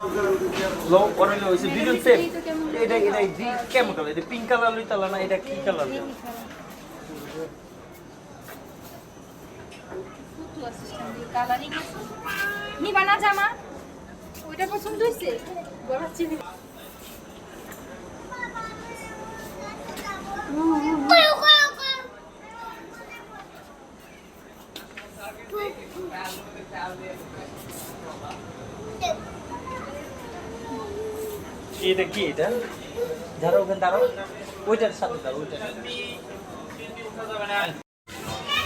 লো orange হইছে দুইজন same এটা কেমন কালার এটা পিঙ্ক কালার লইতালা না এটা কি কালার কালারিং নিবা না জামা ওইটা পছন্দ হইছে বলাচ্ছি এটা কি এটা দাঁড়াও ওখানে দাঁড়াও ওইটার সাথে দাঁড়াও ওইটা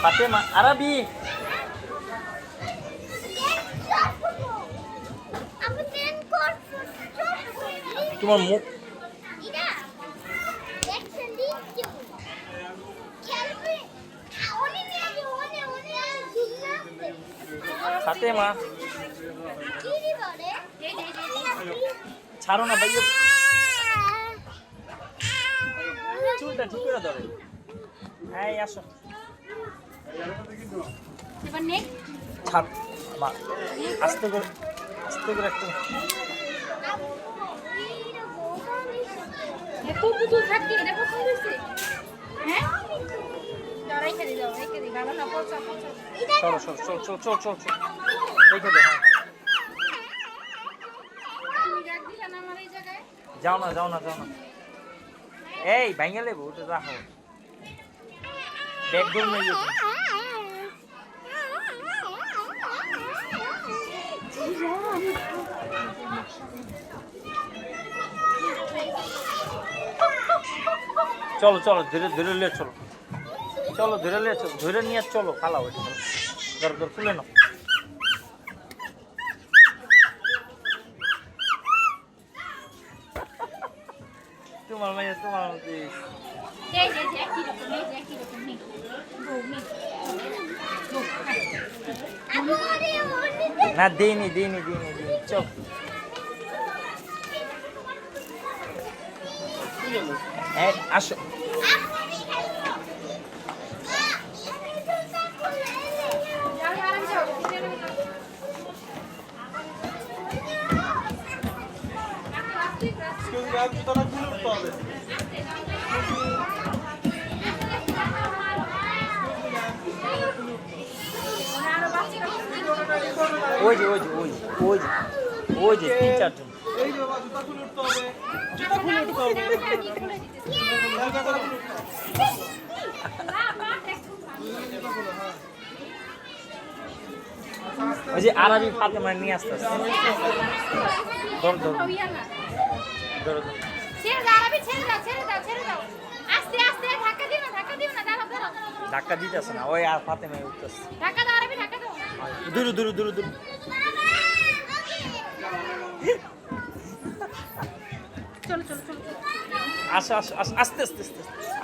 ফাতেমা আরবি তোমার মুখ ফাতেমা ছাড়ো না ভাইয়া চুলটা ঠিক করে ধরে এই আসো এবার নেক ছাড় মা আস্তে করে একটু এত পুতুল থাকতে এটা পছন্দ হইছে হ্যাঁ দাঁড়াই খেলে দাও রেখে দিই ভালো না পচা চল রেখে দে হ্যাঁ তুমি রাখ দিলা না আমার এই জায়গায় যাও না এই ভাঙে লেবো ওটা রাখো ব্যাগ ডোর নেই চলো ধীরে নিয়ে চলো ধীরে নিয়ে চলো খালা ওইটা দর খুলে নাও তোমার এই যে একই রকম নেই না দিইনি চল আসো ওই যে 3-4 জন ওই যে আরবি ফাতেমা নিয়ে আসতে ধর ধাক্কা দিতেছে না ওই আর ফাতেমা উঠতেছে দূর আসো আস্তে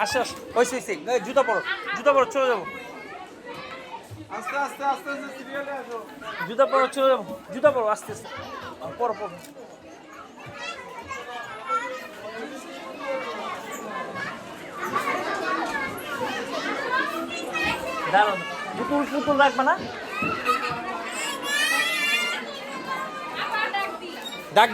আসো হয়েছে জুতা পরো চলে যাবো আস্তে জুতা পরো চলে যাবো আস্তে পরো দাঁড়ানো পুতুল রাখবে না ডাক